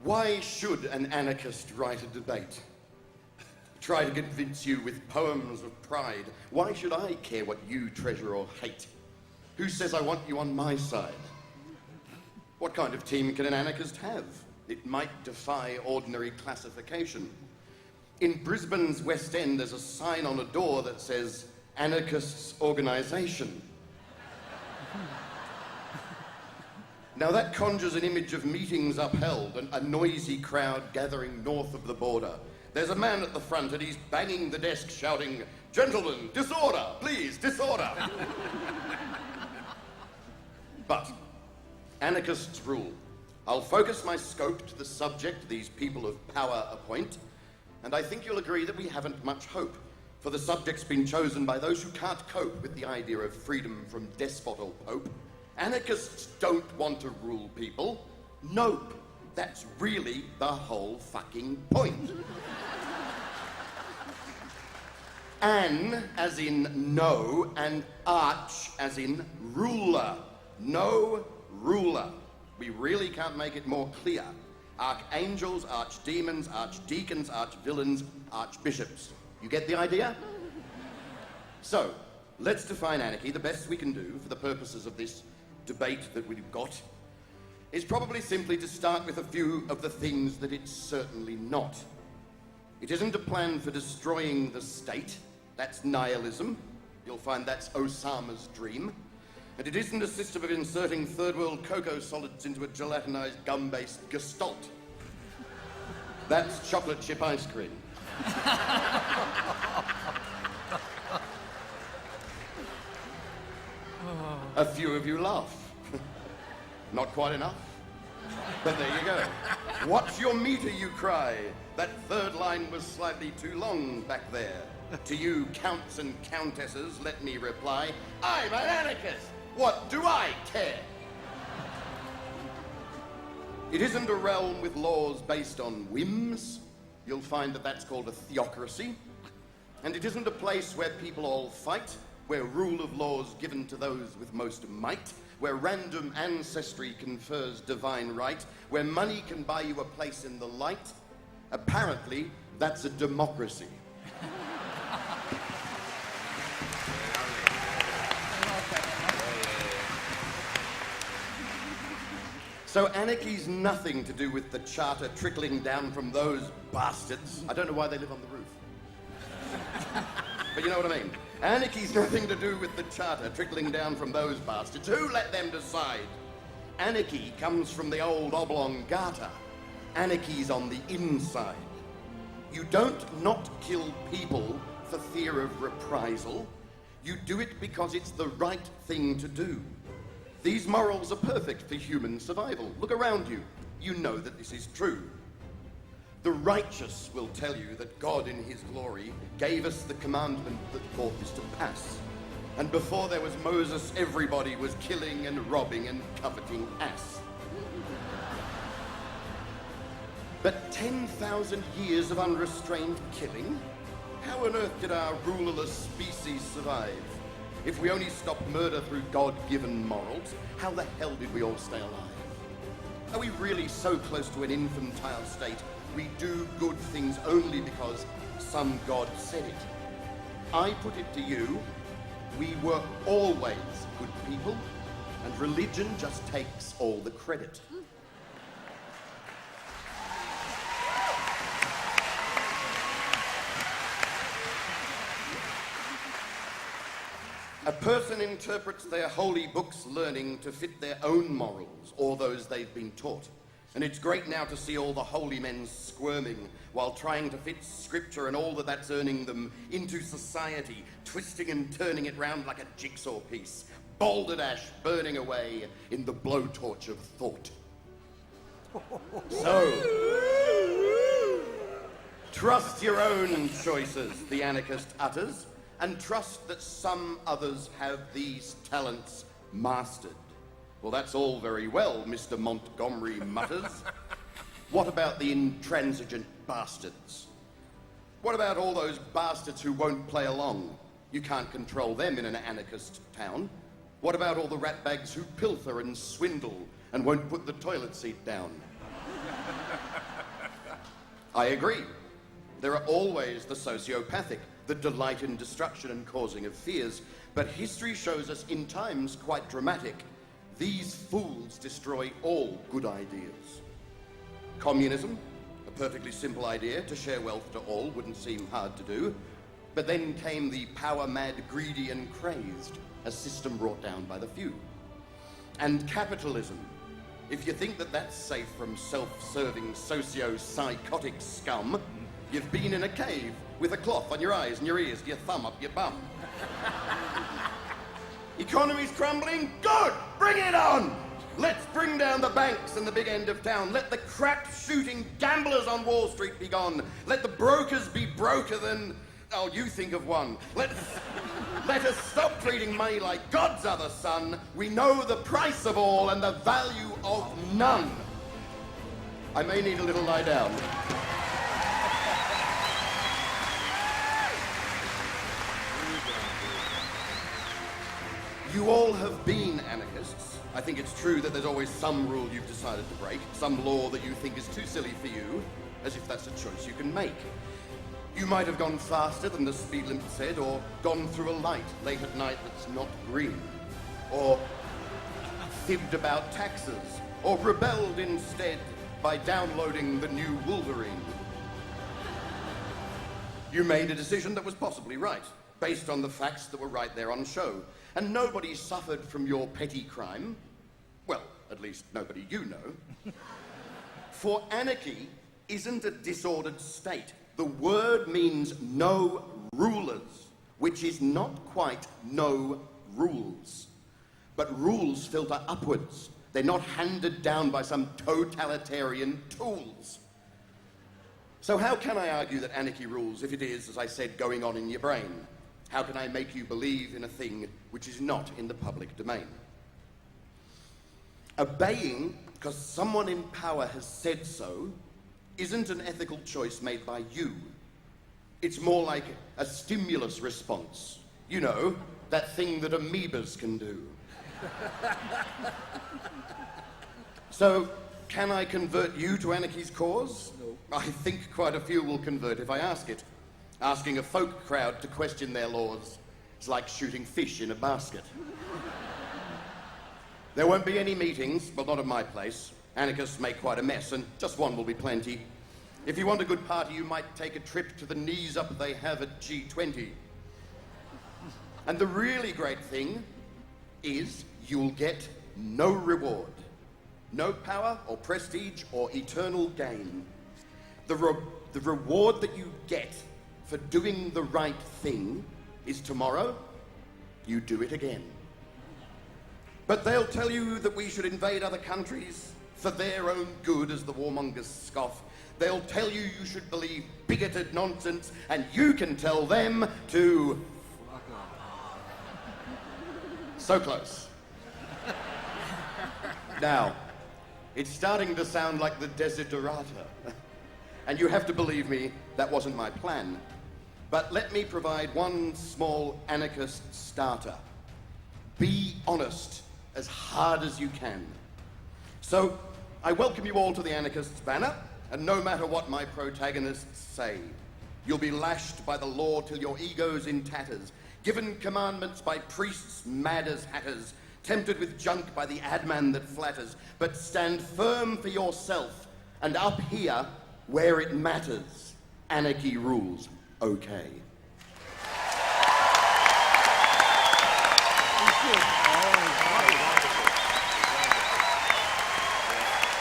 Why should an anarchist write a debate? Try to convince you with poems of pride. Why should I care what you treasure or hate? Who says I want you on my side? What kind of team can an anarchist have? It might defy ordinary classification. In Brisbane's West End, there's a sign on a door that says, Anarchists Organisation. Now that conjures an image of meetings upheld and a noisy crowd gathering north of the border. There's a man at the front and he's banging the desk shouting, Gentlemen, disorder, please, disorder. But anarchists rule. I'll focus my scope to the subject these people of power appoint, and I think you'll agree that we haven't much hope, for the subject's been chosen by those who can't cope with the idea of freedom from despot or pope. Anarchists don't want to rule people. Nope. That's really the whole fucking point. An as in no, and arch as in ruler. No ruler. We really can't make it more clear. Archangels, archdemons, archdeacons, archvillains, archbishops. You get the idea? So, let's define anarchy. The best we can do for the purposes of this debate that we've got is probably simply to start with a few of the things that it's certainly not. It isn't a plan for destroying the state. That's nihilism. You'll find that's Osama's dream. And it isn't a system of inserting third world cocoa solids into a gelatinized gum-based gestalt. That's chocolate chip ice cream. A few of you laugh. Not quite enough. But there you go. What's your meter, you cry? That third line was slightly too long back there. To you counts and countesses, let me reply, I'm an anarchist. What do I care? It isn't a realm with laws based on whims. You'll find that that's called a theocracy. And it isn't a place where people all fight, where rule of law is given to those with most might, where random ancestry confers divine right, where money can buy you a place in the light. Apparently, that's a democracy. So anarchy's nothing to do with the charter trickling down from those bastards. I don't know why they live on the roof. But you know what I mean. Anarchy's nothing to do with the charter trickling down from those bastards. Who let them decide? Anarchy comes from the old oblongata. Anarchy's on the inside. You don't not kill people for fear of reprisal. You do it because it's the right thing to do. These morals are perfect for human survival. Look around you. You know that this is true. The righteous will tell you that God in his glory gave us the commandment that brought this to pass. And before there was Moses, everybody was killing and robbing and coveting ass. But 10,000 years of unrestrained killing? How on earth did our rulerless species survive? If we only stopped murder through God-given morals, how the hell did we all stay alive? Are we really so close to an infantile state we do good things only because some God said it? I put it to you, we were always good people, and religion just takes all the credit. A person interprets their holy book's learning to fit their own morals or those they've been taught. And it's great now to see all the holy men squirming while trying to fit scripture and all that's earning them into society, twisting and turning it round like a jigsaw piece, balderdash burning away in the blowtorch of thought. So, trust your own choices, the anarchist utters, and trust that some others have these talents mastered. Well, that's all very well, Mr. Montgomery mutters. What about the intransigent bastards? What about all those bastards who won't play along? You can't control them in an anarchist town. What about all the ratbags who pilfer and swindle and won't put the toilet seat down? I agree. There are always the sociopathic, the delight in destruction and causing of fears, but history shows us in times quite dramatic, these fools destroy all good ideas. Communism, a perfectly simple idea, to share wealth to all, wouldn't seem hard to do. But then came the power-mad, greedy and crazed, a system brought down by the few. And capitalism. If you think that that's safe from self-serving, socio-psychotic scum, you've been in a cave with a cloth on your eyes and your ears and your thumb up your bum. Economy's crumbling? Good! Bring it on! Let's bring down the banks and the big end of town. Let the crap-shooting gamblers on Wall Street be gone. Let the brokers be broker than... Oh, you think of one. Let us stop treating money like God's other son. We know the price of all and the value of none. I may need a little lie down. You all have been anarchists. I think it's true that there's always some rule you've decided to break, some law that you think is too silly for you, as if that's a choice you can make. You might have gone faster than the speed limit said, or gone through a light late at night that's not green, or fibbed about taxes, or rebelled instead by downloading the new Wolverine. You made a decision that was possibly right, based on the facts that were right there on show, and nobody suffered from your petty crime. Well, at least nobody you know. For anarchy isn't a disordered state. The word means no rulers, which is not quite no rules. But rules filter upwards. They're not handed down by some totalitarian tools. So how can I argue that anarchy rules if it is, as I said, going on in your brain? How can I make you believe in a thing which is not in the public domain? Obeying because someone in power has said so isn't an ethical choice made by you. It's more like a stimulus response. You know, that thing that amoebas can do. So, can I convert you to anarchy's cause? No. I think quite a few will convert if I ask it. Asking a folk crowd to question their laws is like shooting fish in a basket. There won't be any meetings, but not at my place. Anarchists make quite a mess, and just one will be plenty. If you want a good party, you might take a trip to the knees up they have at G20. And the really great thing is you'll get no reward. No power or prestige or eternal gain. The reward that you get for doing the right thing is tomorrow, you do it again. But they'll tell you that we should invade other countries for their own good as the warmongers scoff. They'll tell you you should believe bigoted nonsense, and you can tell them to... fuck off. So close. Now, it's starting to sound like the desiderata. And you have to believe me, that wasn't my plan. But let me provide one small anarchist starter. Be honest as hard as you can. So, I welcome you all to the anarchist's banner, and no matter what my protagonists say, you'll be lashed by the law till your ego's in tatters, given commandments by priests mad as hatters, tempted with junk by the adman that flatters, but stand firm for yourself, and up here, where it matters, anarchy rules, okay.